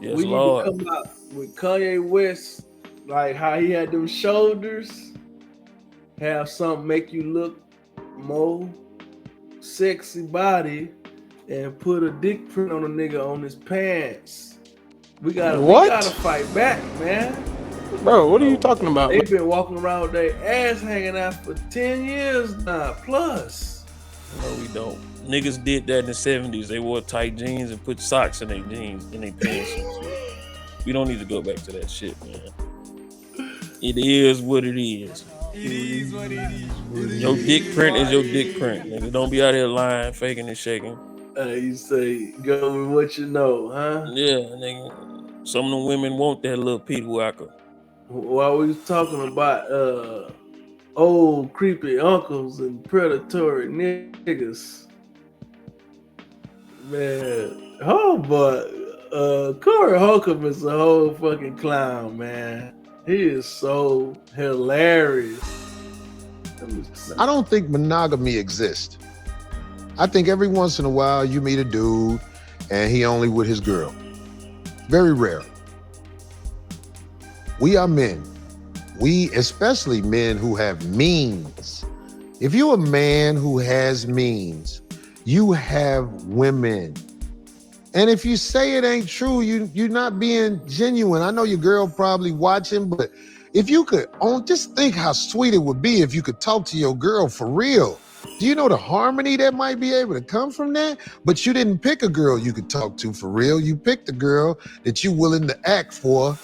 Yes, We need to Lord. come out with Kanye West, like how he had them shoulders, have something make you look more sexy body, and put a dick print on a nigga on his pants. We gotta What? fight back, man. Bro, what are you No, we talking don't. about, man? They've been walking around with their ass hanging out for 10 years now, plus. No, we don't. Niggas did that in the 70s. They wore tight jeans and put socks in their jeans, in their pants and shit. We don't need to go back to that shit, man. It is what it is. It is what it is. It Your dick print is your dick print, is. nigga. Don't be out here lying, faking and shaking. You say, go with what you know, huh? Yeah, nigga. Some of them women want that little Pete Walker. While we was talking about old creepy uncles and predatory niggas, man. Oh, but Corey Holcomb is a whole fucking clown, man. He is so hilarious. I don't think monogamy exists. I think every once in a while you meet a dude and he only with his girl. Very rare. We are men. We, especially men who have means. If you're a man who has means, you have women. And if you say it ain't true, you're not being genuine. I know your girl probably watching, but if you could just think how sweet it would be if you could talk to your girl for real. Do you know the harmony that might be able to come from that? But you didn't pick a girl you could talk to for real. You picked a girl that you're willing to act for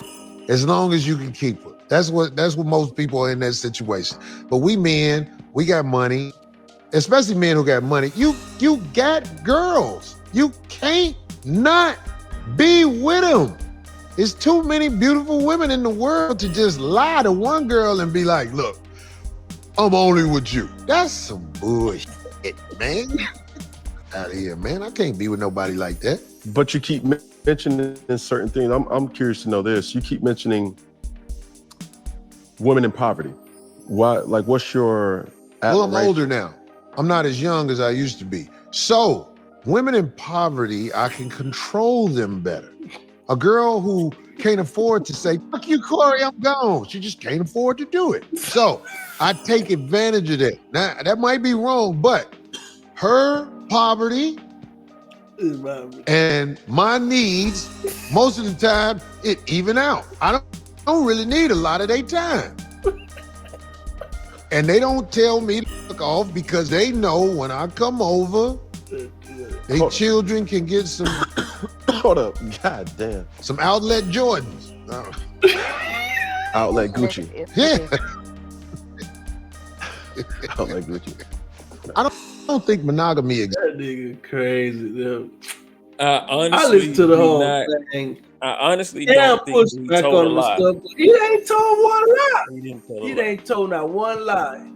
as long as you can keep her. That's what most people are in that situation. But we men, we got money, especially men who got money. You got girls. You can't not be with them. There's too many beautiful women in the world to just lie to one girl and be like, look, I'm only with you. That's some bullshit, man. Out of here, man. I can't be with nobody like that. But you keep mentioning certain things. I'm curious to know this. You keep mentioning women in poverty. Why? Like, what's your Well, I'm admiration? older now. I'm not as young as I used to be. So, women in poverty, I can control them better. A girl who can't afford to say, fuck you, Corey, I'm gone. She just can't afford to do it. So, I take advantage of that. Now, that might be wrong, but her poverty and my needs, most of the time, it even out. I don't really need a lot of their time. And they don't tell me to fuck off because they know when I come over, their children can get some Hold up. God damn. some outlet Jordans. Outlet Gucci. Yeah. Outlet Gucci. I don't think monogamy exists. That nigga crazy, though. I I honestly listened to the do whole not. thing. I honestly Yeah, don't think push he back told a on the lie. stuff. He ain't told one lie. He didn't tell a He lie. ain't told not one lie.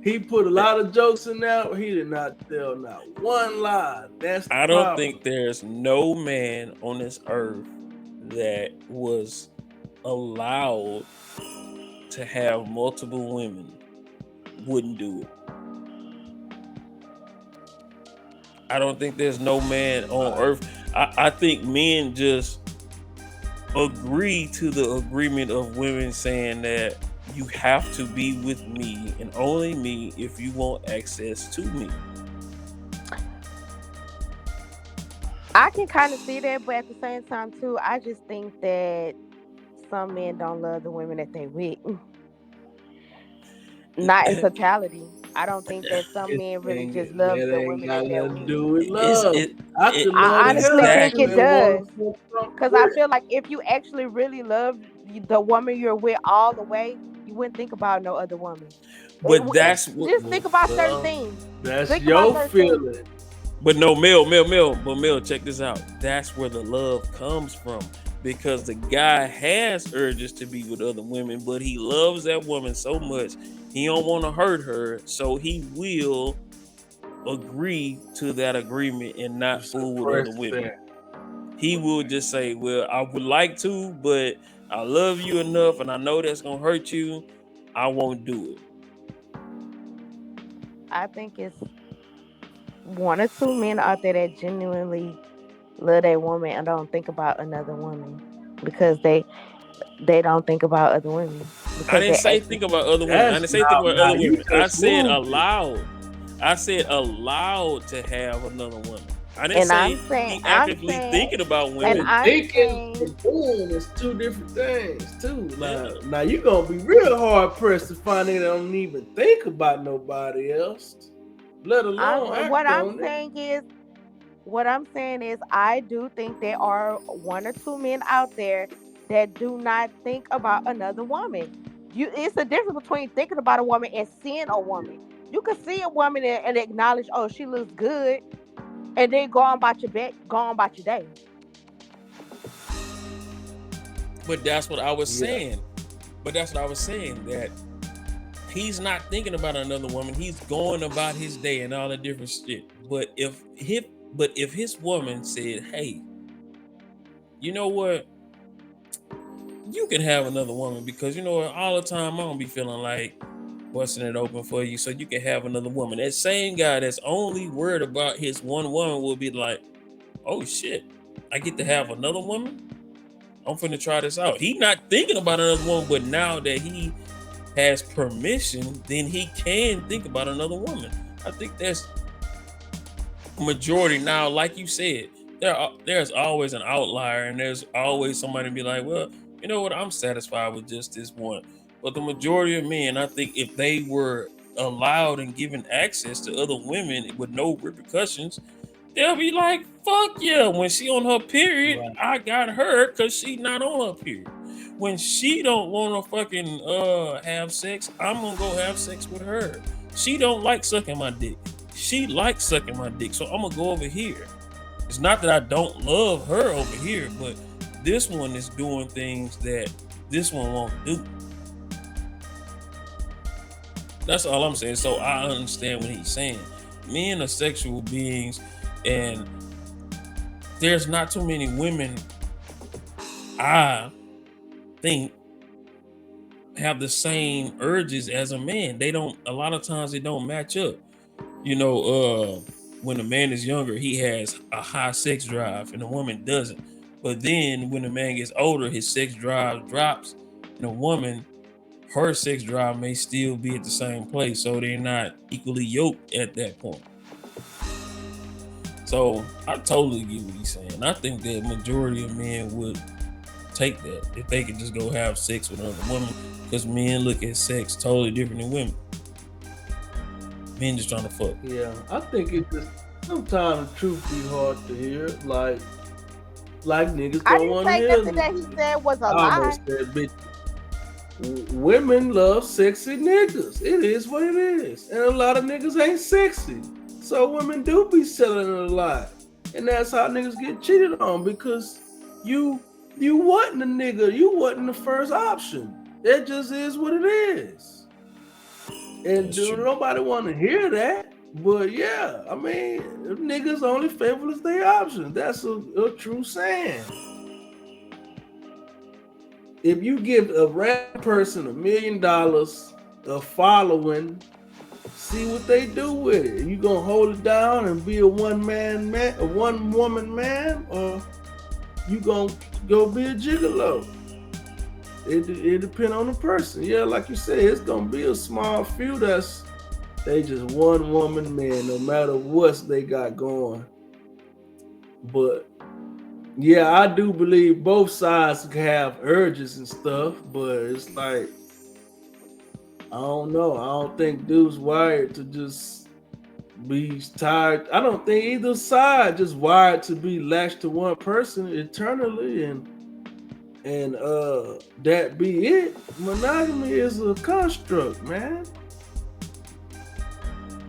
He put a lot of jokes in there. He did not tell not one lie. That's the I don't problem. think there's no man on this earth that was allowed to have multiple women wouldn't do it. I don't think there's no man on earth. I think men just agree to the agreement of women saying that you have to be with me and only me if you want access to me. I can kind of see that, but at the same time too, I just think that some men don't love the women that they with. Not in totality. I don't think that some men really just love That the ain't women got that they're nothing to with. do with It's love. it, I it could love I the hell honestly out think you it and want does. to fuck something Because I quick. feel like if you actually really love the woman you're with all the way, you wouldn't think about no other woman. but that's what. Just think about certain Well, things. that's Think about your certain things. feeling. But no, Mel, check this out. That's where the love comes from. Because the guy has urges to be with other women, but he loves that woman so much, he don't want to hurt her, so he will agree to that agreement and not fool with Suppress other women. that. He will just say, "Well, I would like to, but I love you enough, and I know that's gonna hurt you. I won't do it." I think it's one or two men out there that genuinely love that woman and don't think about another woman because they don't think about other women I because didn't they say actually think about other women. I That's didn't say think about now other you women. I just said moved it. allowed. I said allowed to have another woman. I didn't and say I'm saying he I'm actively saying thinking about and women. And I'm thinking saying and doing is two different things too. Yeah. Now you gonna be real hard pressed to find nigga that don't even think about nobody else, let alone what act I'm on it. saying is what I'm saying is I do think there are one or two men out there that do not think about another woman. It's a difference between thinking about a woman and seeing a woman. You can see a woman and acknowledge, oh, she looks good, and then go on about your day. But that's what I was Yeah. saying. But that's what I was saying, that he's not thinking about another woman. He's going about his day and all the different shit. But if his woman said, "Hey, you know what? You can have another woman because you know what? All the time I don't be feeling like busting it open for you, so you can have another woman." That same guy that's only worried about his one woman will be like, "Oh shit, I get to have another woman. I'm finna try this out." He not thinking about another woman, but now that he has permission, then he can think about another woman. I think that's majority. Now, like you said, there's always an outlier, and there's always somebody be like, "Well, you know what? I'm satisfied with just this one." But the majority of men, I think, if they were allowed and given access to other women with no repercussions, they'll be like, "Fuck yeah!" When she on her period, Right. I got her because she not on her period. When she don't want to fucking have sex, I'm gonna go have sex with her. She don't like sucking my dick. She likes sucking my dick, so I'm gonna go over here. It's not that I don't love her over here, but this one is doing things that this one won't do. That's all I'm saying. So I understand what he's saying. Men are sexual beings, and there's not too many women I think have the same urges as a man. They don't, a lot of times they don't match up. You know, when a man is younger, he has a high sex drive and a woman doesn't. But then when a man gets older, his sex drive drops, and a woman, her sex drive may still be at the same place. So they're not equally yoked at that point. So I totally get what he's saying. I think that majority of men would take that if they could just go have sex with another woman, because men look at sex totally different than women. Men just trying to fuck. Yeah, I think it just sometimes the truth be hard to hear. Like niggas I don't didn't want to say hear. nothing that he said was a I lie. almost said, bitch. Women love sexy niggas. It is what it is, and a lot of niggas ain't sexy. So women do be selling it a lot, and that's how niggas get cheated on because you you wasn't a nigga. You wasn't the first option. It just is what it is. And That's do true. nobody want to hear that? But yeah, I mean, niggas only faithful as their options. That's a true saying. If you give a random person $1 million, a following, see what they do with it. You gonna hold it down and be a one woman man, or you gonna go be a gigolo? It depends on the person. Yeah, like you said, it's gonna be a small few they just one woman man, no matter what they got going. But yeah, I do believe both sides have urges and stuff, but it's like I don't know. I don't think dudes wired to just be tired. I don't think either side just wired to be latched to one person eternally and that be it. Monogamy is a construct, man.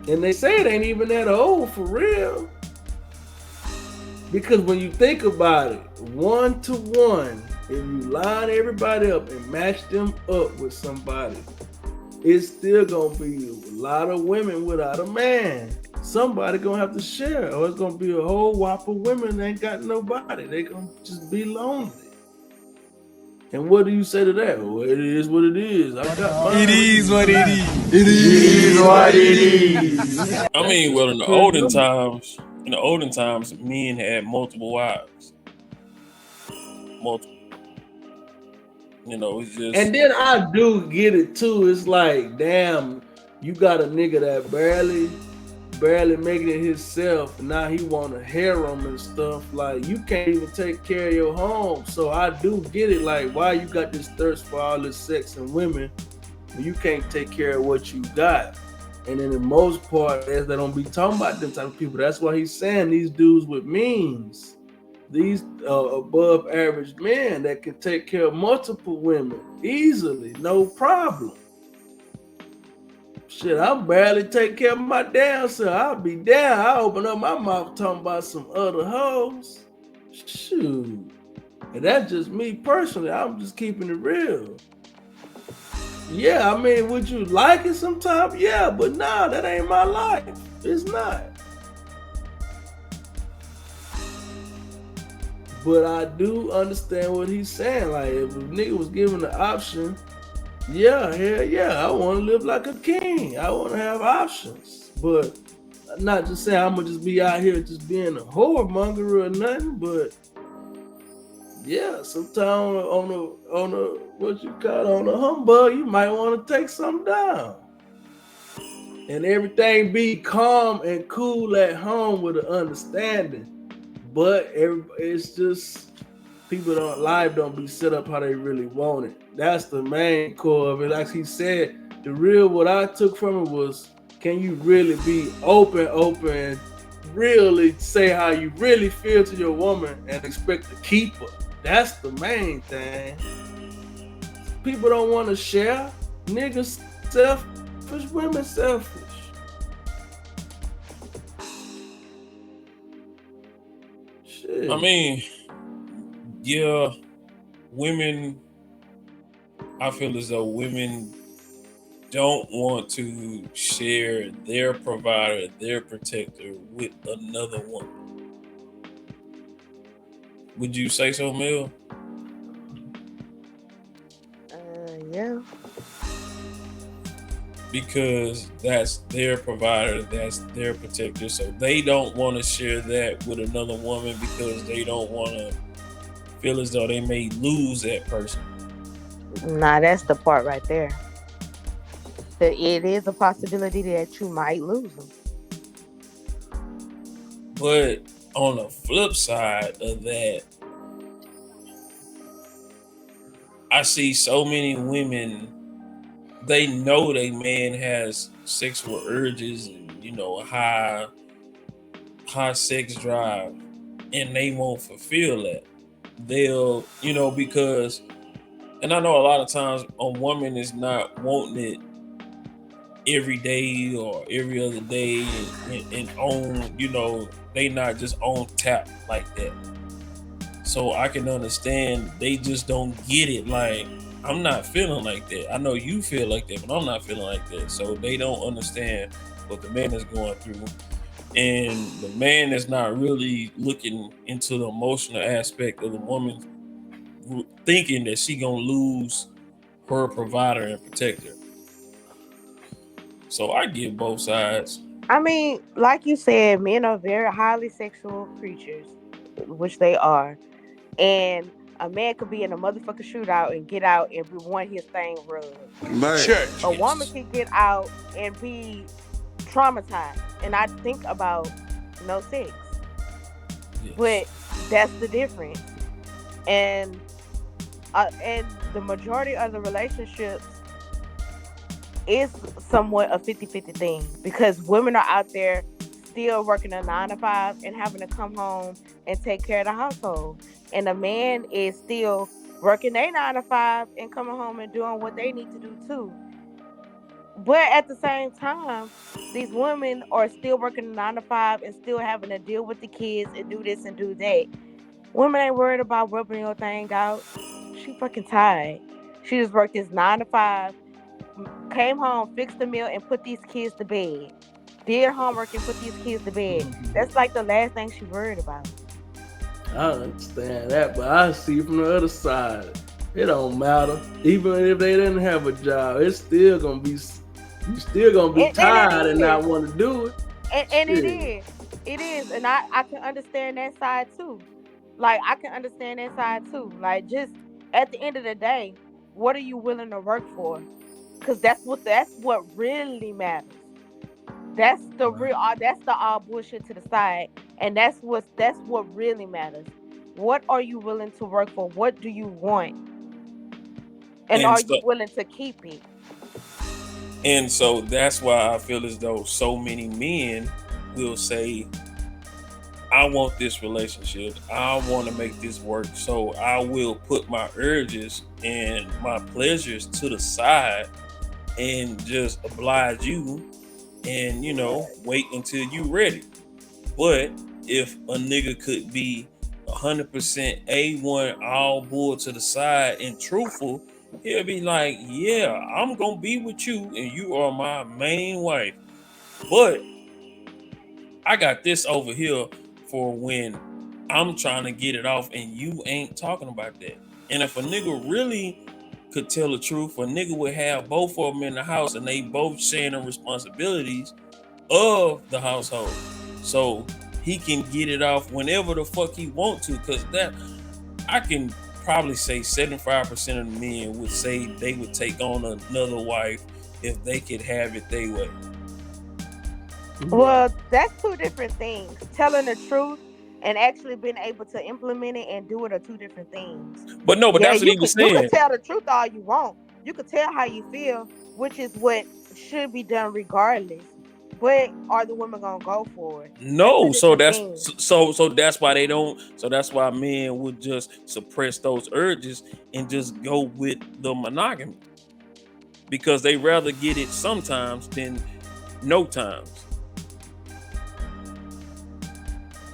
And they say it ain't even that old for real. Because when you think about it, 1-to-1, if you line everybody up and match them up with somebody, it's still gonna be a lot of women without a man. Somebody gonna have to share, or it's gonna be a whole whop of women that ain't got nobody. They gonna just be lonely. And what do you say to that? Well, it is what it is. I got mine. It is what it is. It is what it is. I That's mean, just well, in the depends olden on times, In the olden times, men had multiple wives. Multiple. It's just. And then I do get it too. It's like, damn, you got a nigga that barely making it himself. Now he want a harem and stuff. Like, you can't even take care of your home. So I do get it. Like, why you got this thirst for all this sex and women when you can't take care of what you got? And then the most part is they don't be talking about them type of people. That's why he's saying these dudes with means, these above average men that can take care of multiple women easily, no problem. Shit, I barely take care of my damn self. I'll be down. I open up my mouth talking about some other hoes. Shoot. And that's just me personally. I'm just keeping it real. Yeah, I mean, would you like it sometimes? Yeah, but nah, that ain't my life. It's not. But I do understand what he's saying. Like, if a nigga was given the option, yeah, hell yeah, I want to live like a king. I want to have options. But not just saying I'm gonna just be out here just being a whoremonger or nothing, but yeah, sometimes on a what you call it, on a humbug, you might want to take something down. And everything be calm and cool at home with an understanding. But it's just people don't be set up how they really want it. That's the main core of it. Like he said, what I took from it was, can you really be open, really say how you really feel to your woman and expect to keep her? That's the main thing. People don't want to share. Niggas selfish, women selfish. Shit. I mean, yeah, women, I feel as though women don't want to share their provider, their protector with another woman. Would you say so, Mel? Yeah. Because that's their provider, that's their protector. So they don't want to share that with another woman because they don't want to feel as though they may lose that person. Nah, that's the part right there. It is a possibility that you might lose them. But on the flip side of that, I see so many women, they know their man has sexual urges and, a high sex drive, and they won't fulfill that. They'll, because, and I know a lot of times a woman is not wanting it every day or every other day and on, they not just on tap like that. So I can understand they just don't get it. Like, I'm not feeling like that. I know you feel like that, but I'm not feeling like that. So they don't understand what the man is going through. And the man is not really looking into the emotional aspect of the woman, thinking that she gonna lose her provider and protector. So I get both sides. I mean, like you said, men are very highly sexual creatures, which they are. And a man could be in a motherfucking shootout and get out and want his thing rubbed. A woman can get out and be traumatized and not think about no sex. Yes. But that's the difference. And the majority of the relationships is somewhat a 50-50 thing, because women are out there still working a 9 to 5 and having to come home and take care of the household. And a man is still working their 9 to 5 and coming home and doing what they need to do too. But at the same time, these women are still working 9 to 5 and still having to deal with the kids and do this and do that. Women ain't worried about rubbing your thing out. She fucking tired. She just worked this 9 to 5, came home, fixed the meal, and put these kids to bed. Did homework and put these kids to bed. That's like the last thing she worried about. I understand that, but I see from the other side. It don't matter. Even if they didn't have a job, it's still gonna be, you still gonna be tired and not want to do it. And it is. It is, and I can understand that side too. Like I can understand that side too. Like just at the end of the day, what are you willing to work for? Because that's what really matters. That's the real. That's the all bullshit to the side, and that's what really matters. What are you willing to work for? What do you want, and And are you so willing to keep it? that's why I feel as though so many men will say, I want this relationship. I want to make this work. So I will put my urges and my pleasures to the side and just oblige you and, wait until you ready. But if a nigga could be 100% A1 all bull to the side and truthful, he'll be like, yeah, I'm going to be with you and you are my main wife. But I got this over here for when I'm trying to get it off and you ain't talking about that. And if a nigga really could tell the truth, a nigga would have both of them in the house and they both sharing the responsibilities of the household. So he can get it off whenever the fuck he want to. Cause that I can probably say 75% of the men would say they would take on another wife if they could have it their way. Well, that's two different things. Telling the truth and actually being able to implement it and do it are two different things. But no, but Yeah, that's what you he could was you could saying. tell the truth all you want. You could tell how you feel, which is what should be done regardless. But are the women gonna go for it? That's two No, so different that's things. so that's why they don't. So that's why men would just suppress those urges and just go with the monogamy because they rather get it sometimes than no times.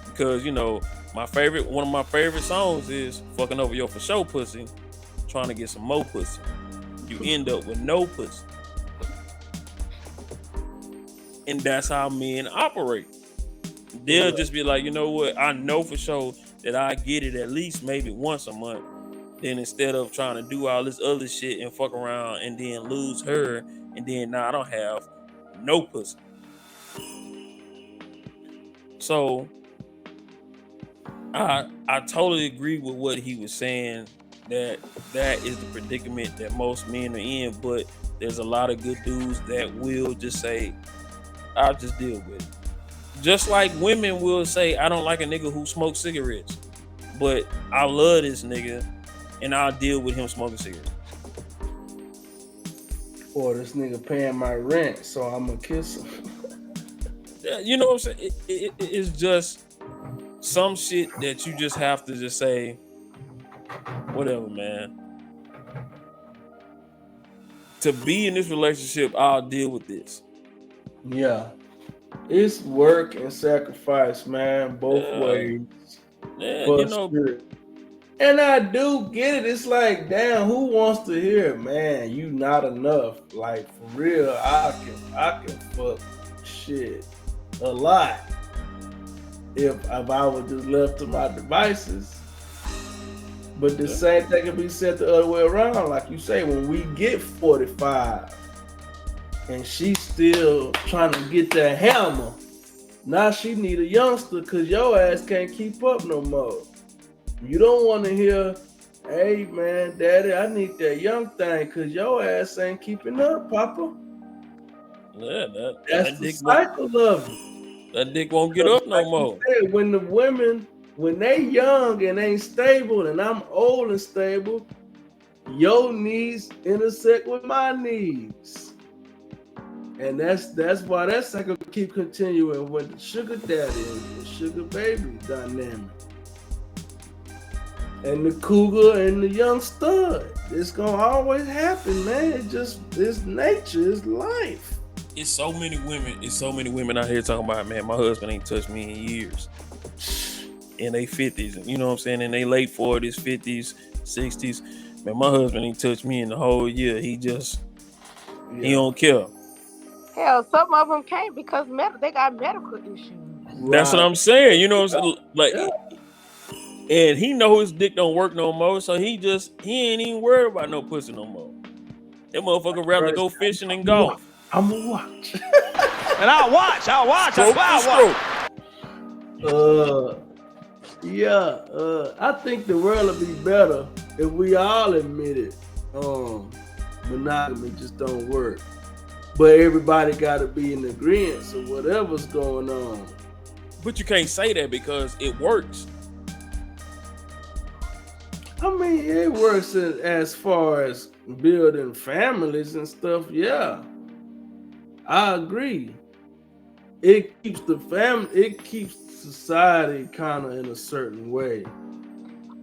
Because one of my favorite songs is "Fucking Over Your For Show Pussy," trying to get some more pussy. You end up with no pussy, and that's how men operate. They'll just be like, you know what? I know for sure that I get it at least maybe once a month. Then instead of trying to do all this other shit and fuck around and then lose her, and then now I don't have no pussy. So I totally agree with what he was saying that that is the predicament that most men are in, but there's a lot of good dudes that will just say, I'll just deal with it. Just like women will say, I don't like a nigga who smokes cigarettes, but I love this nigga and I'll deal with him smoking cigarettes. Or this nigga paying my rent, so I'm gonna kiss him. Yeah, you know what I'm saying? It's just some shit that you just have to just say, whatever, man. To be in this relationship, I'll deal with this. Yeah. It's work and sacrifice, man, both ways. Yeah, For spirit. And I do get it. It's like, damn, who wants to hear, man, you not enough? Like, for real, I can fuck shit a lot if I was just left to my devices. But the same thing can be said the other way around. Like you say, when we get 45 and she's still trying to get that hammer, now she need a youngster because your ass can't keep up no more. You don't want to hear, hey man, daddy, I need that young thing because your ass ain't keeping up, papa. Yeah, that's the cycle of it. That dick won't get up no more. Said, when the women, when they young and ain't stable, and I'm old and stable, your needs intersect with my needs. And that's why that cycle keep continuing with the sugar daddy and the sugar baby dynamic. And the cougar and the young stud. It's gonna always happen, man. It's nature, it's life. It's so many women out here talking about, man, my husband ain't touched me in years. In their 50s, you know what I'm saying? In their late 40s, 50s, 60s. Man, my husband ain't touched me in the whole year. He don't care. Hell, some of them can't because they got medical issues. That's what I'm saying. You know what I'm saying? Like, and he know his dick don't work no more, so he ain't even worried about no pussy no more. That motherfucker rather go fishing and golf. I'm gonna watch. And I'll watch. That's why I'll watch. I think the world would be better if we all admitted monogamy just don't work. But everybody got to be in agreement. So whatever's going on. But you can't say that because it works. I mean, it works as far as building families and stuff. Yeah, I agree. It keeps the family. It keeps society kind of in a certain way.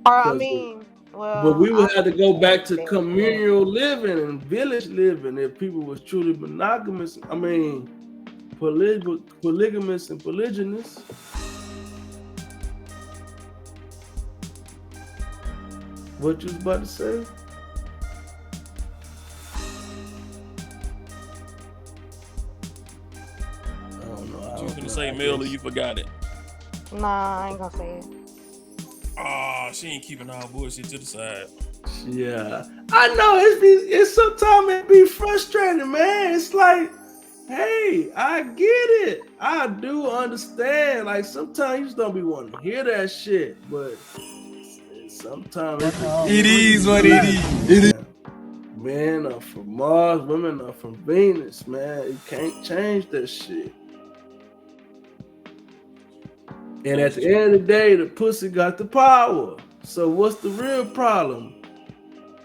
Or I mean, But we would have to go back to that. communal living and village living if people was truly monogamous. I mean, polygamous and polygynous. What you was about to say? I don't know. You gonna say Mel or you forgot it? Nah, I ain't gonna say it. Oh, she ain't keeping all bullshit to the side. Yeah, I know it's sometimes it be frustrating, man. It's like, hey, I get it. I do understand. Like sometimes you just don't be wanting to hear that shit, but sometimes It is what it is. Men are from Mars, women are from Venus, man. You can't change that shit. And at the end of the day, the pussy got the power. So what's the real problem?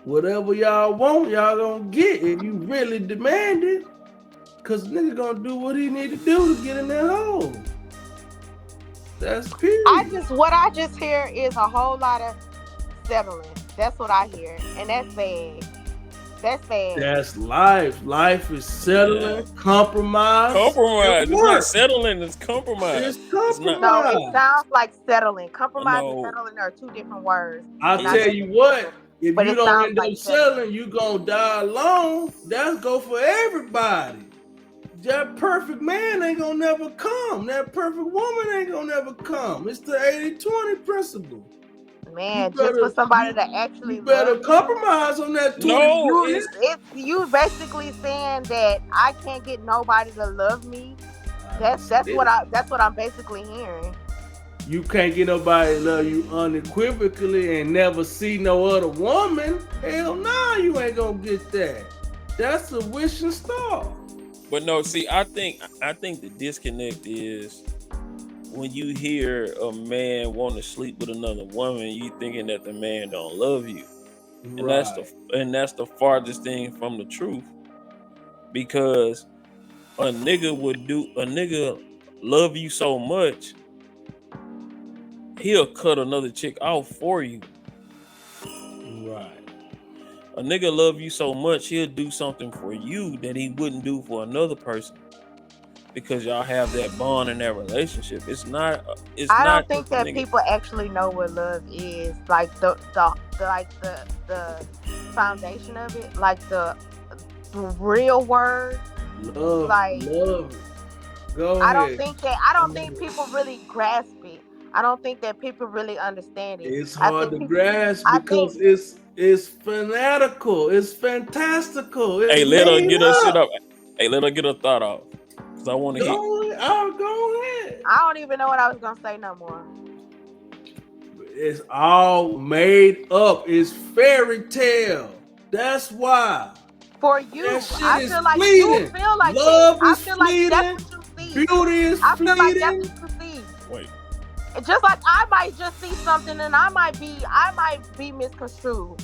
Whatever y'all want, y'all gonna get if you really demand it. Cause nigga gonna do what he need to do to get in that hole. That's period. What I just hear is a whole lot of settling. That's what I hear. And that's bad. That's bad. That's life. Life is settling, compromise. Compromise. It's not settling, it's compromise. It's compromise. No, it sounds like settling. Compromise and settling are two different words. I'll tell you what, if you don't end up settling, you gonna die alone. That's go for everybody. That perfect man ain't gonna never come. That perfect woman ain't gonna never come. It's the 80-20 principle. Man, just for somebody to actually better compromise on that. No, it's you basically saying that I can't get nobody to love me. That's what I'm basically hearing. You can't get nobody to love you unequivocally and never see no other woman. Hell nah, you ain't gonna get that. That's a wishing star. But no, see, I think the disconnect is when you hear a man want to sleep with another woman, you thinking that the man don't love you, and that's the farthest thing from the truth. Because a nigga love you so much, he'll cut another chick off for you. Right. A nigga love you so much, he'll do something for you that he wouldn't do for another person. Because y'all have that bond in that relationship. I don't think that people actually know what love is. Like the foundation of it, like the real word. Love. Go ahead. I don't think people really grasp it. I don't think that people really understand it. It's hard to grasp because it's fanatical. It's fantastical. Hey, let her get her shit up. Hey, let her get her thought out. I want to hear. Go ahead. I don't even know what I was gonna say no more. It's all made up. It's fairy tale. That's why. For you, I feel like fleeting. You feel like love this. is I feel fleeting. like that's what you see. Beauty is I feel fleeting. like that's what you see. Wait. Just like I might just see something and I might be misconstrued.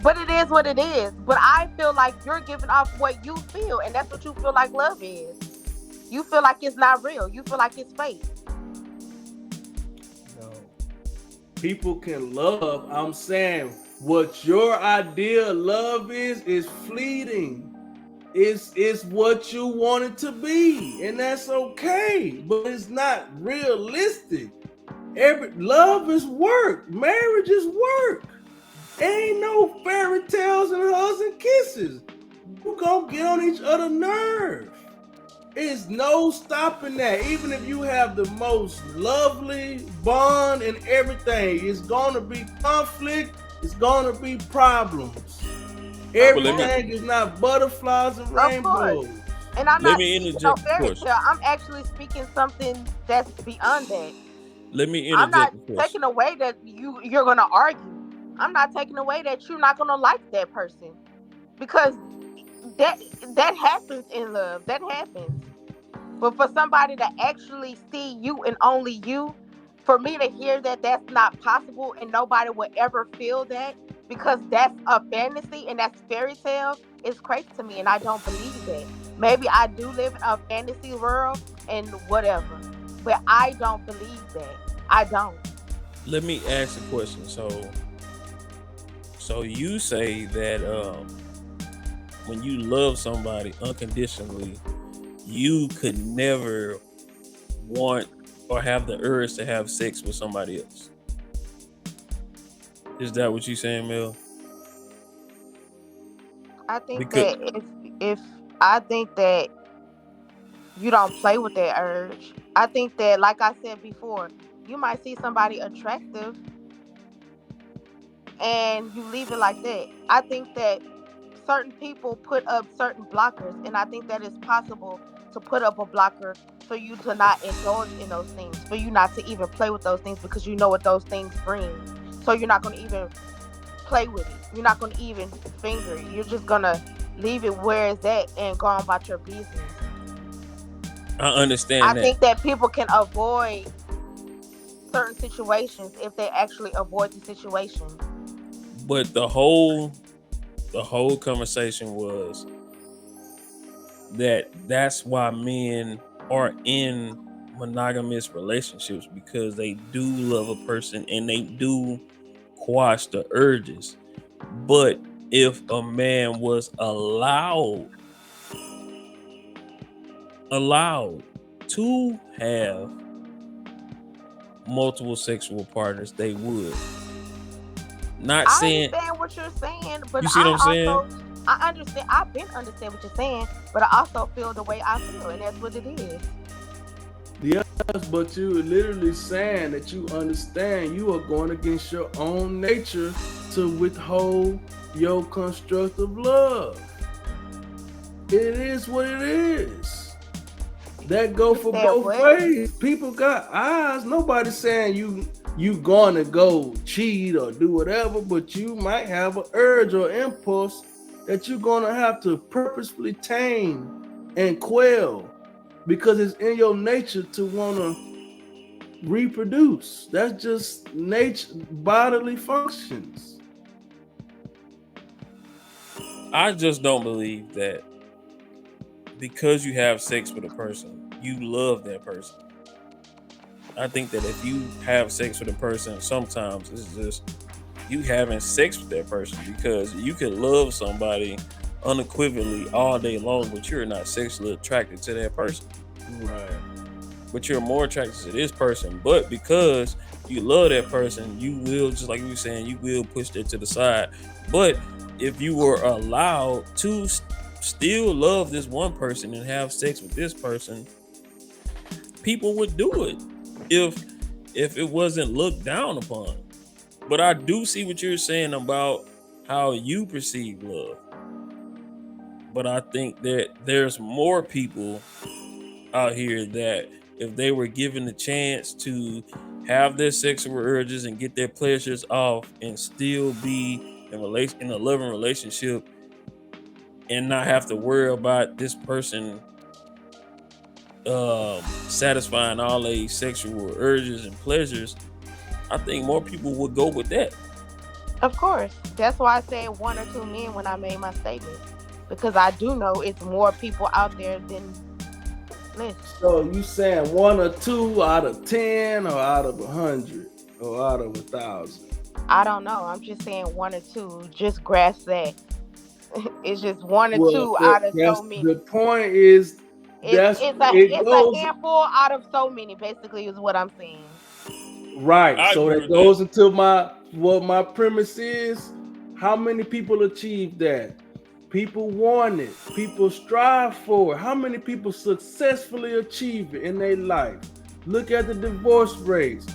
But it is what it is. But I feel like you're giving off what you feel, and that's what you feel like love is. You feel like it's not real. You feel like it's fake. No. People can love. I'm saying what your idea of love is fleeting. It's what you want it to be, and that's okay. But it's not realistic. Love is work. Marriage is work. Ain't no fairy tales and hugs and kisses. You gonna get on each other's nerves. It's no stopping that. Even if you have the most lovely bond and everything, it's gonna be conflict. It's gonna be problems. Everything is not butterflies and rainbows. And I'm not fairy tale. I'm actually speaking something that's beyond that. Let me I'm not interject a question. taking away that you're gonna argue. I'm not taking away that you're not gonna like that person because that that happens in love. That happens. But for somebody to actually see you and only you, for me to hear that that's not possible and nobody will ever feel that because that's a fantasy and that's fairy tale is crazy to me and I don't believe that. Maybe I do live in a fantasy world and whatever, but I don't believe that. I don't. Let me ask a question. So you say that when you love somebody unconditionally, you could never want or have the urge to have sex with somebody else. Is that what you saying, Mel? I think Because that if I think that you don't play with that urge. I think that like I said before, you might see somebody attractive and you leave it like that. I think that certain people put up certain blockers, and I think that it's possible to put up a blocker for you to not indulge in those things, for you not to even play with those things because you know what those things bring. So you're not going to even play with it. You're not going to even finger it. You're just going to leave it where it's at and go on about your business. I I understand that, think that people can avoid certain situations if they actually avoid the situation. but the whole conversation was that that's why men are in monogamous relationships because they do love a person and they do quash the urges. But if a man was allowed to have multiple sexual partners, they would. Not I saying, understand what you're saying, but you see what I'm saying? I understand. I've been understand what you're saying, but I also feel the way I feel, and that's what it is. Yes, but you literally saying that you understand you are going against your own nature to withhold your constructive love. It is what it is. That go You for said both what? ways. People got eyes. Nobody's saying you gonna go cheat or do whatever, but you might have an urge or impulse that you're gonna have to purposefully tame and quell because it's in your nature to wanna reproduce. That's just nature, bodily functions. I just don't believe that because you have sex with a person, you love that person. I think that if you have sex with a person, sometimes it's just you having sex with that person because you can love somebody unequivocally all day long, but you're not sexually attracted to that person. Right. But you're more attracted to this person. But because you love that person, you will, just like you were saying, you will push that to the side. But if you were allowed to still love this one person and have sex with this person, people would do it if it wasn't looked down upon. But I do see what you're saying about how you perceive love. But I think that there's more people out here that if they were given the chance to have their sexual urges and get their pleasures off and still be in a loving relationship and not have to worry about this person satisfying all their sexual urges and pleasures, I think more people would go with that. Of course. That's why I said one or two men when I made my statement. Because I do know it's more people out there than less. So you saying one or two out of 10 or out of 100 or out of 1,000? I don't know. I'm just saying one or two. Just grasp that. It's just one or Well, two out of that's so the many. point is that's it It's a goes handful out of so many, basically, is what I'm saying. right. I So agree that with that. goes into my what my premise is. How many people achieve that? People want it. People strive for it. How many people successfully achieve it in their life? Look at the divorce rates.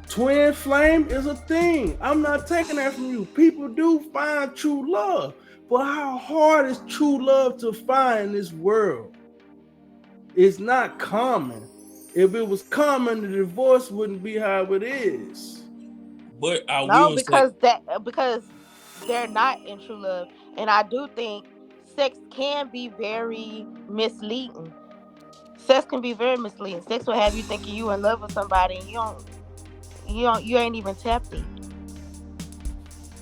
Twin flame is a thing. I'm not taking that from you. People do find true love. But how hard is true love to find in this world? It's not common. If it was common, the divorce wouldn't be how it is. But I No, will say because they're not in true love, and I do think sex can be very misleading. Sex can be very misleading. Sex will have you thinking you in love with somebody, and you ain't even tapped it.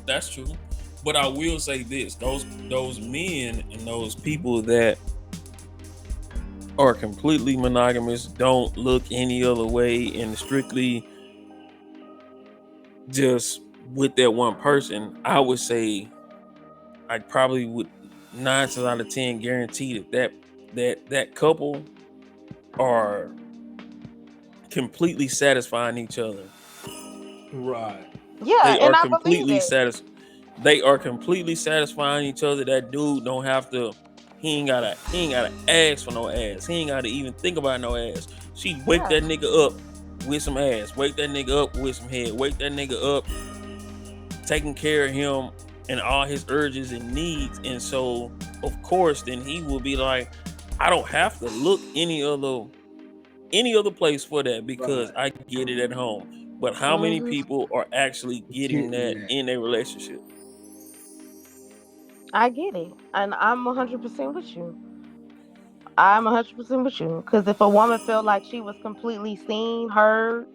that's true. But I will say this: those men and those people that are completely monogamous, don't look any other way, and strictly just with that one person, I would say I probably would 9 times out of 10 guarantee that couple are completely satisfying each other. Right. Yeah, They and are I believe completely it. satis they are completely satisfying each other. That dude don't have to he ain't gotta ask for no ass. He ain't gotta even think about no ass. She wake Yeah, that nigga up with some ass, wake that nigga up with some head, wake that nigga up taking care of him and all his urges and needs. And so of course then he will be like, I don't have to look any other place for that because Right. I get it at home. But how many hmm people are actually getting Getting that that. in a relationship? I get it, and I'm 100% with you. I'm 100% with you. Because if a woman felt like she was completely seen, heard,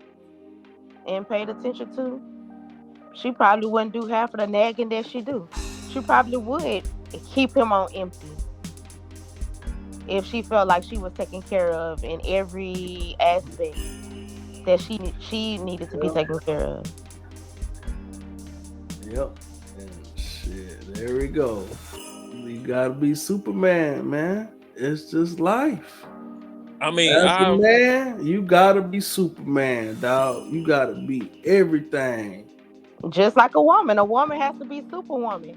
and paid attention to, she probably wouldn't do half of the nagging that she do. She probably would keep him on empty if she felt like she was taken care of in every aspect that she needed to be Yep. taken care of. Yep. And shit, there we go. You gotta be Superman, man. It's just life. I mean, As a I man, you gotta be Superman, dog. You gotta be everything. Just like a woman has to be superwoman.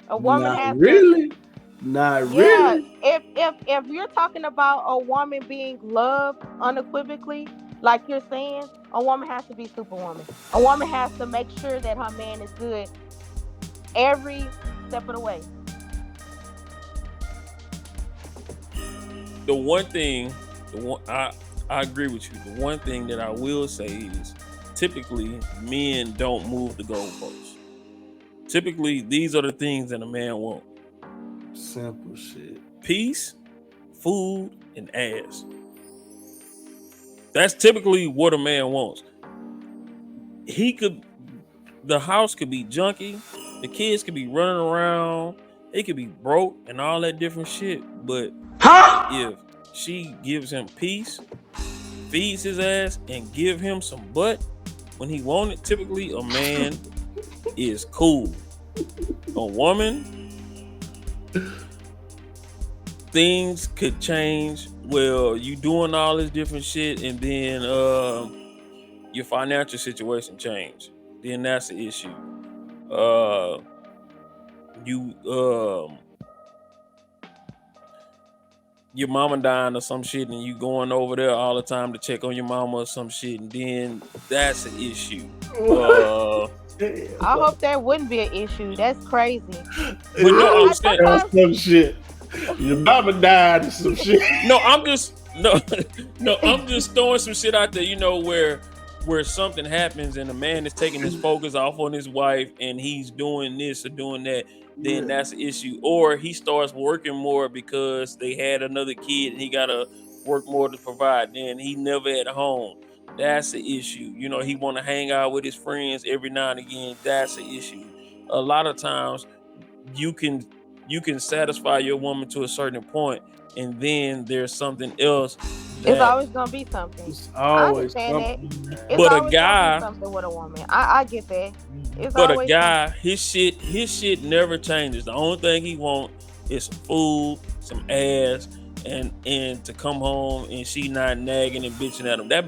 A woman Not has to, really. Not yeah. really. If you're talking about a woman being loved unequivocally, like you're saying, a woman has to be superwoman. A woman has to make sure that her man is good every step of the way. the one thing, the one I agree with you. The one thing that I will say is typically men don't move the goalposts. Typically, these are the things that a man wants: Simple shit. peace, food, and ass. That's typically what a man wants. He could the house could be junky, the kids could be running around, it could be broke and all that different shit. But if she gives him peace, feeds his ass, and give him some butt when he want it, typically a man is cool. A woman, things could change. Well, you doing all this different shit, and then your financial situation change. Then that's the issue. Uh, you your mama dying or some shit, and you going over there all the time to check on your mama or some shit, and then that's an issue. What? Uh, I Damn. hope that wouldn't be an issue. That's crazy. but no, I'm I saying That's sometimes some shit. Your mama died or some shit. no. I'm just no, no. I'm just throwing some shit out there. You know where something happens and a man is taking his focus off on his wife and he's doing this or doing that. Then Yeah. that's the issue. Or he starts working more because they had another kid and he gotta work more to provide. Then he never at home. That's the issue. You know, he want to hang out with his friends every now and again. That's the issue. A lot of times you can you can satisfy your woman to a certain point, and then there's something else it's that. always gonna be something. It's I always understand that. something, man. It's But a always gonna be guy, something with a woman. I get that. It's but a always guy, something. his shit never changes. The only thing he want is some food, some ass, and to come home and she not nagging and bitching at him. That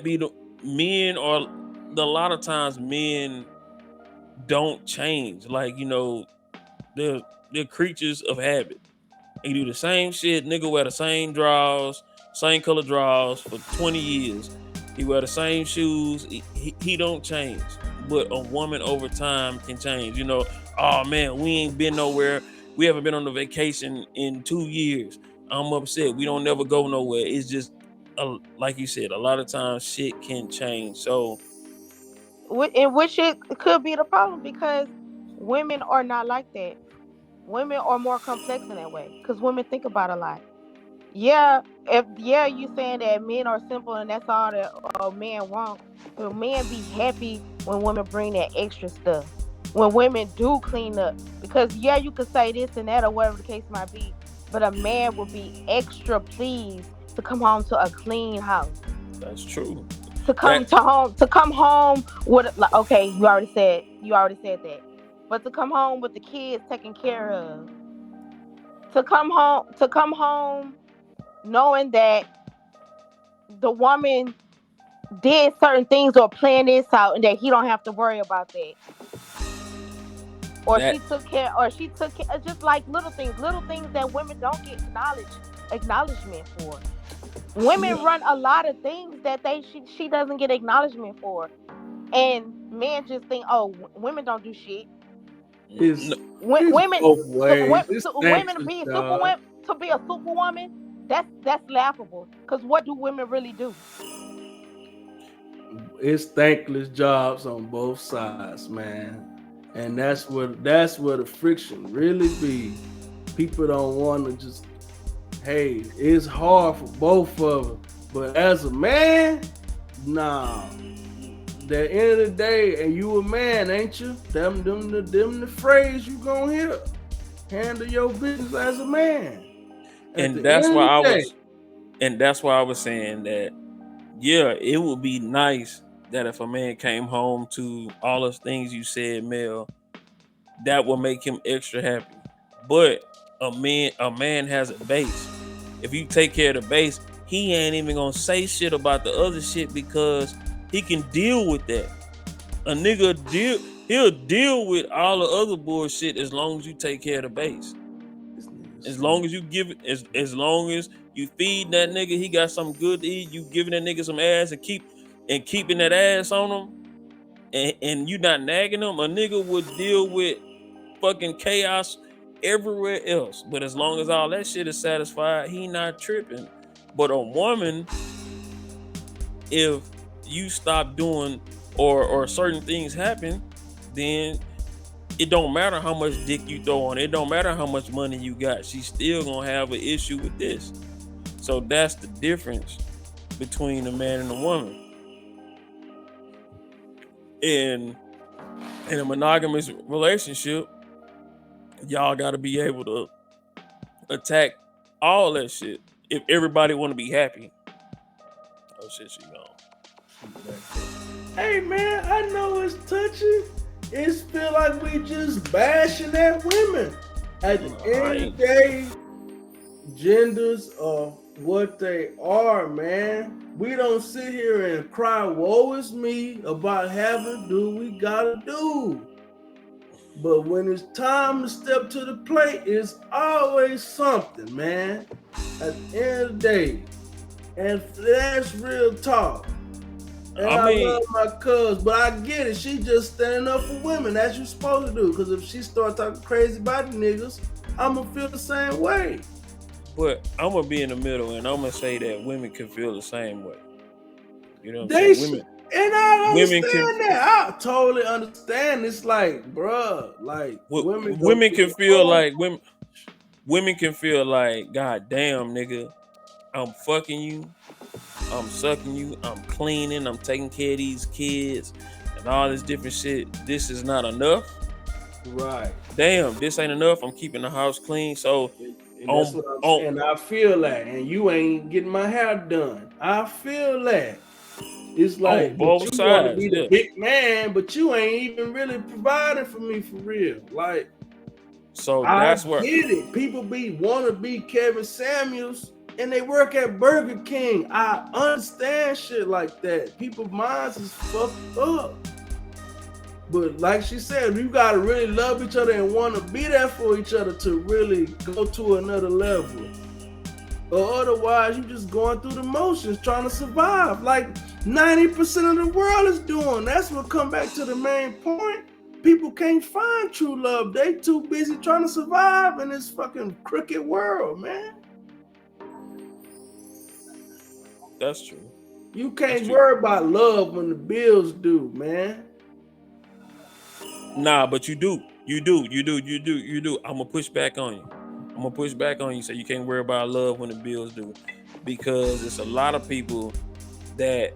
be the men are a lot of times men don't change. Like, they're they're creatures of habit. He do the same shit. Nigga wear the same drawers, same color drawers for 20 years. He wear the same shoes. He don't change. But a woman over time can change. Oh man, we ain't been nowhere. We haven't been on a vacation in 2 years. I'm upset. We don't never go nowhere. It's just like you said, a lot of times shit can change. So In which it could be the problem because women are not like that. Women are more complex in that way because women think about a lot. Yeah, if you saying that men are simple and that's all that men want, but men be happy when women bring that extra stuff. When women do clean up, because yeah, you could say this and that or whatever the case might be, but a man will be extra pleased to come home to a clean house, that's true. to That come home with like, okay, you already said that, but to come home with the kids taken care of, to come home knowing that the woman did certain things or planned this out and that he don't have to worry about that. Or that she took care, just like little things that women don't get acknowledgement for. Yeah, Women run a lot of things that she doesn't get acknowledgement for. And men just think, oh, women don't do shit. it's Women, both ways. It's women thankless, be dog. to be a superwoman, that's laughable. Because what do women really do? It's thankless jobs on both sides, man. And that's where the friction really be. People don't want to just, hey, it's hard for both of them. But as a man, nah. The end of the day, and you a man, ain't you? Them the phrase you gonna hear. Handle your business as a man. At and the end that's of why the I day, was and that's why I was saying that yeah, it would be nice that if a man came home to all those things you said, Mel, that will make him extra happy. But a man has a base. If you take care of the base, he ain't even gonna say shit about the other shit because he can deal with that. A nigga he'll deal with all the other bullshit as long as you take care of the base. this nigga As long sleep. as you give it, as long as you feed that nigga, he got something good to eat. You giving that nigga some ass and keeping that ass on him, and you not nagging him. A nigga would deal with fucking chaos everywhere else. But as long as all that shit is satisfied, he not tripping. But a woman, if you stop doing or certain things happen, then it don't matter how much dick you throw on it. It don't matter how much money you got. She's still gonna have an issue with this. So that's the difference between a man and a woman. In a monogamous relationship, y'all got to be able to attack all that shit if everybody want to be happy. Oh shit, she gone. Hey man, I know it's touchy. It's feel like we just bashing at women. At the I end of ain't. the day, genders are what they are, man. We don't sit here and cry, woe is me, about having do we gotta do. But when it's time to step to the plate, it's always something, man. At the end of the day. And that's real talk. And I I mean, love my cuz, but I get it. She just standing up for women. That's what you supposed to do. Because if she start talking crazy about the niggas, I'm going to feel the same way. but I'm gonna be in the middle, and I'm gonna say that women can feel the same way. You know what I'm They saying? should. And I Women can, understand that. I totally understand. It's like, bruh, like women go women through can the feel whole. like women can feel like, God damn, nigga, I'm fucking you, I'm sucking you, I'm cleaning, I'm taking care of these kids, and all this different shit. This is not enough. Right. Damn, this ain't enough. I'm keeping the house clean. So And that's on what I'm on saying. I feel that. And you ain't getting my hair done. I feel that. It's on like, but both you want to sides, be the yeah. big man, but you ain't even really providing for me for real. Like, So I that's where get it. People want to be Kevin Samuels and they work at Burger King. I understand shit like that. People's minds is fucked up. But like she said, you gotta really love each other and want to be there for each other to really go to another level. Or otherwise, you just going through the motions trying to survive. Like 90% of the world is doing. That's what come back to the main point. People can't find true love. They too busy trying to survive in this fucking crooked world, man. That's true. You That's can't true. worry about love when the bills due, man. Nah, but you do. You do. I'm gonna push back on you. I'm gonna push back on you. So you can't worry about love when the bills due, because it's a lot of people that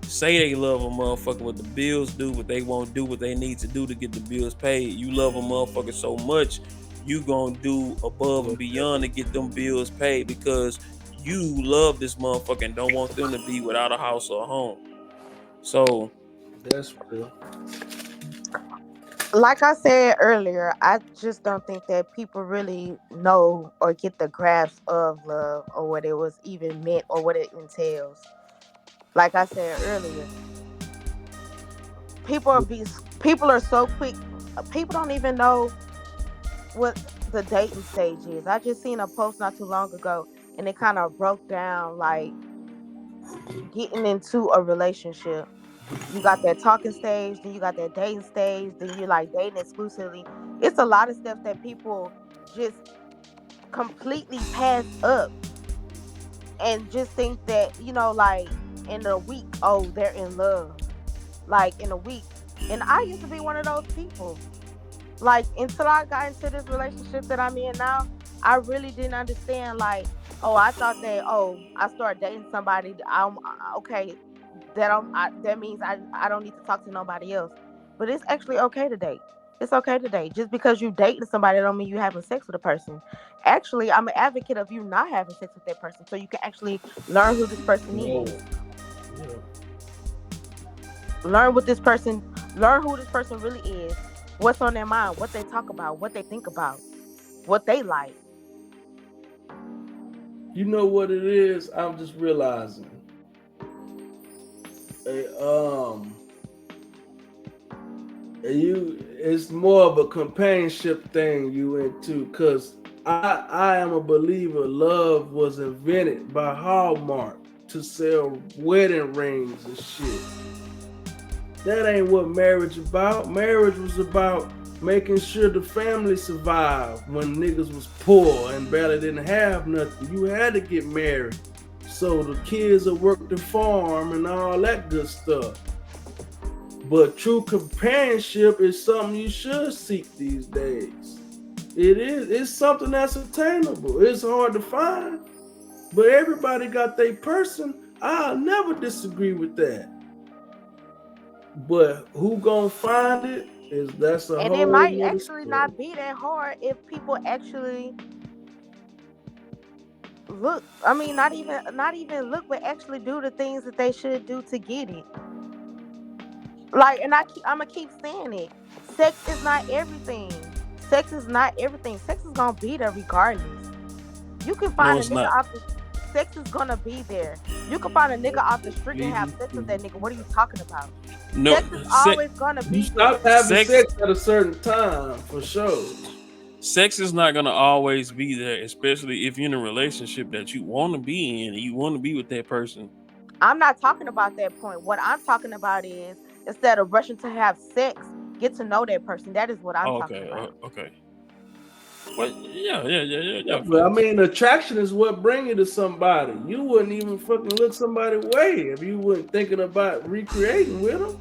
say they love a motherfucker with the bills due, but they won't do what they need to do to get the bills paid. You love a motherfucker so much, you gonna do above and beyond to get them bills paid because you love this motherfucker and don't want them to be without a house or a home. So That's real. Like I said earlier, I just don't think that people really know or get the grasp of love or what it was even meant or what it entails. Like I said earlier, people are so quick. People don't even know what the dating stage is. I just seen a post not too long ago, and it kind of broke down like getting into a relationship. You got that talking stage, then you got that dating stage, then you like dating exclusively. It's a lot of steps that people just completely pass up and just think that, like in a week, oh, they're in love. Like in a week. And I used to be one of those people. Like until I got into this relationship that I'm in now, I really didn't understand. Like, oh, I thought that, oh, I started dating somebody. I'm okay. That means I don't need to talk to nobody else. But it's actually okay to date. It's okay to date. Just because you dating somebody don't mean you having sex with a person. Actually, I'm an advocate of you not having sex with that person so you can actually learn who this person Whoa. is. Yeah. Learn what this person learn who this person really is. What's on their mind, what they talk about, what they think about, what they like. You know what it is? I'm just realizing. eh, um, it's more of a companionship thing you into, cause I am a believer love was invented by Hallmark to sell wedding rings and shit. That ain't what marriage about. Marriage was about making sure the family survived when niggas was poor and barely didn't have nothing. You had to get married so the kids would work the farm and all that good stuff. But true companionship is something you should seek these days. It is. It's something that's attainable. It's hard to find, but everybody got their person. I'll never disagree with that. But who gonna find it is that's a And it whole might nother actually story. not be that hard if people actually look. I mean, not even look, but actually do the things that they should do to get it. Like, and I'm gonna keep saying it. Sex is not everything. Sex is not everything. Sex is gonna be there regardless. You can no, find a it's nigga not. off the sex is gonna be there. You can find a nigga off the street and have sex with that nigga. What are you talking about? No, Sex is always gonna You be stop there. having sex sex at a certain time for sure. sex is not gonna always be there, especially if you're in a relationship that you want to be in and you want to be with that person. I'm not talking about that point. What I'm talking about is instead of rushing to have sex, get to know that person. That is what I'm Oh, talking okay, about. okay. Well, yeah. Yeah, I but feel I you. mean, attraction is what bring you to somebody. You wouldn't even fucking look somebody way if you weren't thinking about recreating with them.